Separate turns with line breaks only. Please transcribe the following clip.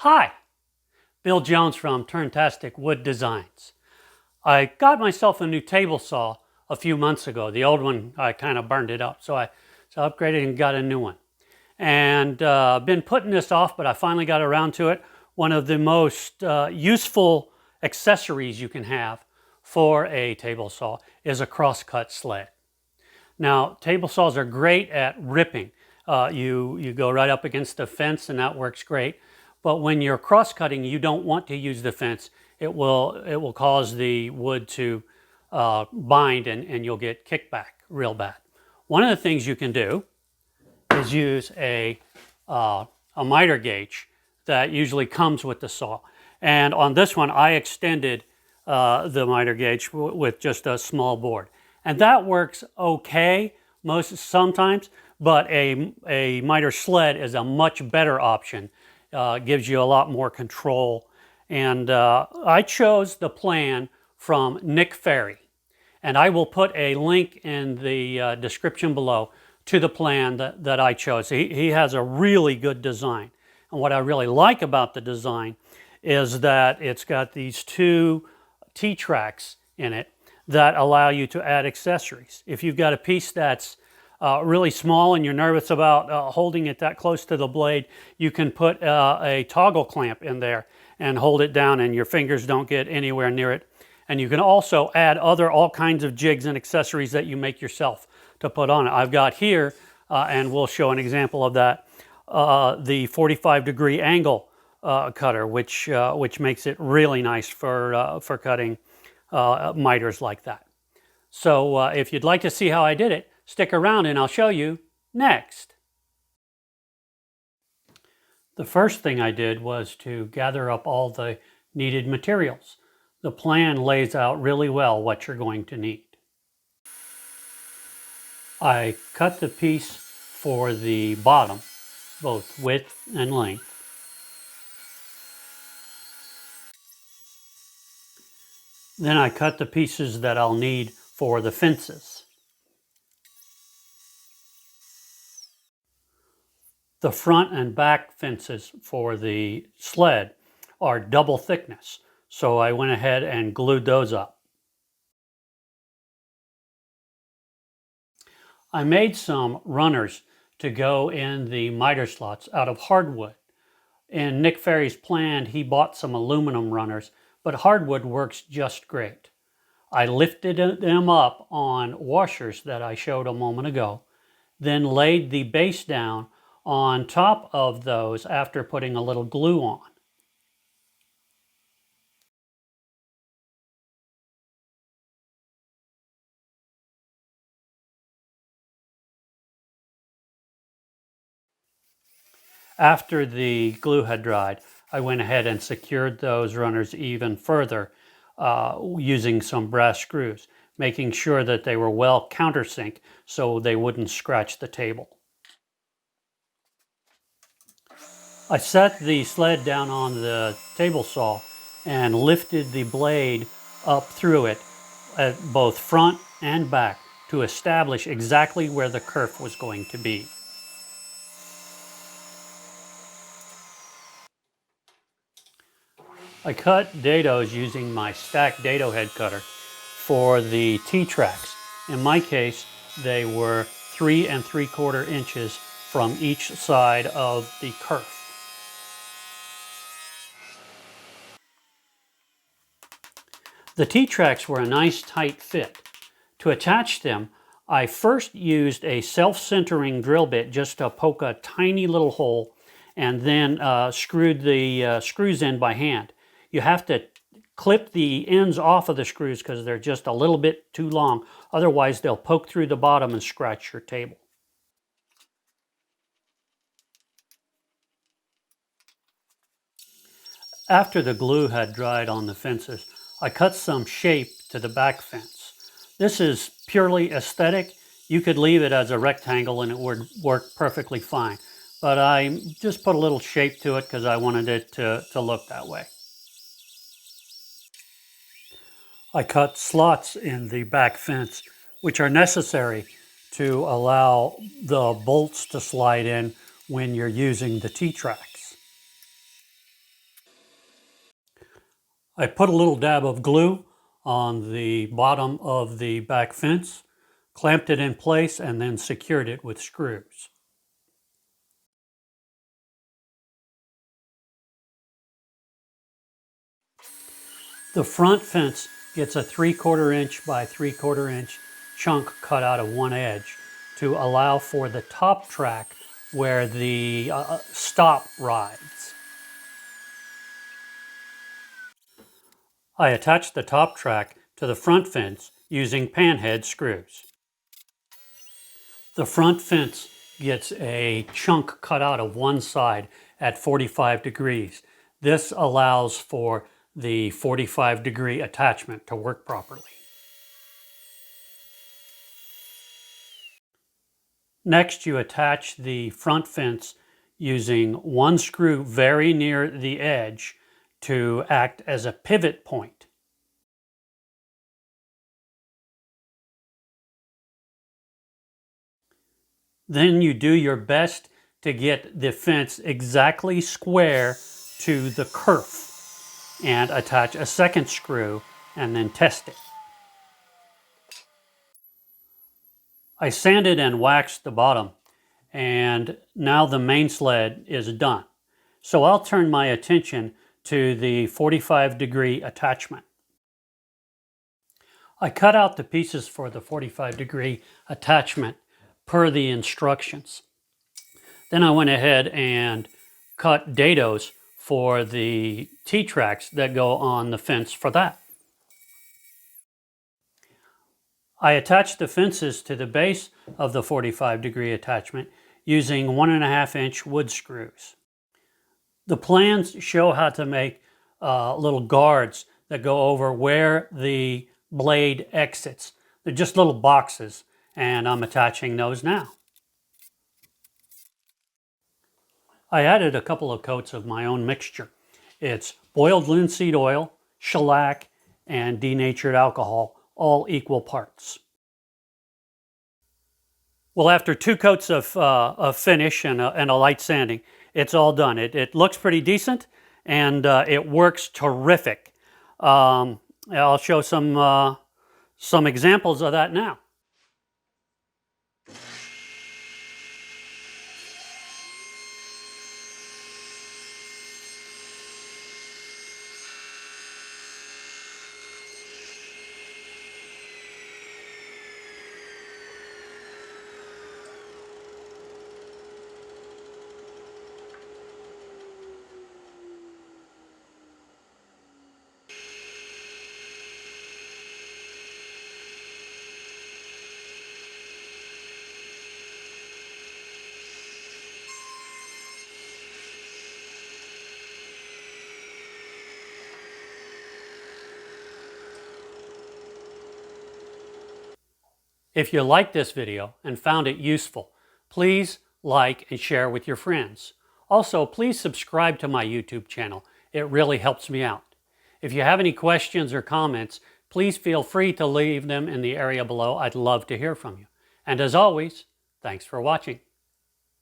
Hi, Bill Jones from Turntastic Wood Designs. I got myself a new table saw a few months ago. The old one, I kind of burned it up, so I upgraded and got a new one. And been putting this off, but I finally got around to it. One of the most useful accessories you can have for a table saw is a cross cut sled. Now, table saws are great at ripping. You go right up against the fence and that works great. But when you're cross cutting, you don't want to use the fence. It will cause the wood to bind and you'll get kickback real bad. One of the things you can do is use a miter gauge that usually comes with the saw. And on this one, I extended the miter gauge with just a small board. And that works okay sometimes, but a miter sled is a much better option. Gives you a lot more control. And I chose the plan from Nick Ferry. And I will put a link in the description below to the plan that I chose. He has a really good design. And what I really like about the design is that it's got these two T-tracks in it that allow you to add accessories. If you've got a piece that's really small and you're nervous about holding it that close to the blade, you can put a toggle clamp in there and hold it down and your fingers don't get anywhere near it. And you can also add all kinds of jigs and accessories that you make yourself to put on it. I've got here, and we'll show an example of that, the 45-degree angle cutter, which makes it really nice for cutting miters like that. So if you'd like to see how I did it, stick around and I'll show you next. The first thing I did was to gather up all the needed materials. The plan lays out really well what you're going to need. I cut the piece for the bottom, both width and length. Then I cut the pieces that I'll need for the fences. The front and back fences for the sled are double thickness, so I went ahead and glued those up. I made some runners to go in the miter slots out of hardwood. In Nick Ferry's plan, he bought some aluminum runners, but hardwood works just great. I lifted them up on washers that I showed a moment ago, then laid the base down on top of those after putting a little glue on. After the glue had dried, I went ahead and secured those runners even further using some brass screws, making sure that they were well countersink so they wouldn't scratch the table. I set the sled down on the table saw and lifted the blade up through it at both front and back to establish exactly where the kerf was going to be. I cut dados using my stacked dado head cutter for the T-tracks. In my case, they were 3 3/4 inches from each side of the kerf. The T-tracks were a nice tight fit. To attach them, I first used a self-centering drill bit just to poke a tiny little hole and then screwed the screws in by hand. You have to clip the ends off of the screws because they're just a little bit too long. Otherwise, they'll poke through the bottom and scratch your table. After the glue had dried on the fences, I cut some shape to the back fence. This is purely aesthetic. You could leave it as a rectangle and it would work perfectly fine. But I just put a little shape to it because I wanted it to look that way. I cut slots in the back fence, which are necessary to allow the bolts to slide in when you're using the T-tracks. I put a little dab of glue on the bottom of the back fence, clamped it in place, and then secured it with screws. The front fence gets a 3/4 inch by 3/4 inch chunk cut out of one edge to allow for the top track where the stop rides. I attached the top track to the front fence using panhead screws. The front fence gets a chunk cut out of one side at 45 degrees. This allows for the 45-degree attachment to work properly. Next, you attach the front fence using one screw very near the edge to act as a pivot point. Then you do your best to get the fence exactly square to the kerf and attach a second screw and then test it. I sanded and waxed the bottom, and now the main sled is done. So I'll turn my attention to the 45-degree attachment. I cut out the pieces for the 45-degree attachment per the instructions. Then I went ahead and cut dados for the T-tracks that go on the fence for that. I attached the fences to the base of the 45-degree attachment using 1.5 inch wood screws. The plans show how to make little guards that go over where the blade exits. They're just little boxes, and I'm attaching those now. I added a couple of coats of my own mixture. It's boiled linseed oil, shellac, and denatured alcohol, all equal parts. Well, after 2 coats of finish and a light sanding, it's all done. It looks pretty decent, and it works terrific. I'll show some examples of that now. If you liked this video and found it useful, please like and share with your friends. Also, please subscribe to my YouTube channel. It really helps me out. If you have any questions or comments, please feel free to leave them in the area below. I'd love to hear from you. And as always, thanks for watching.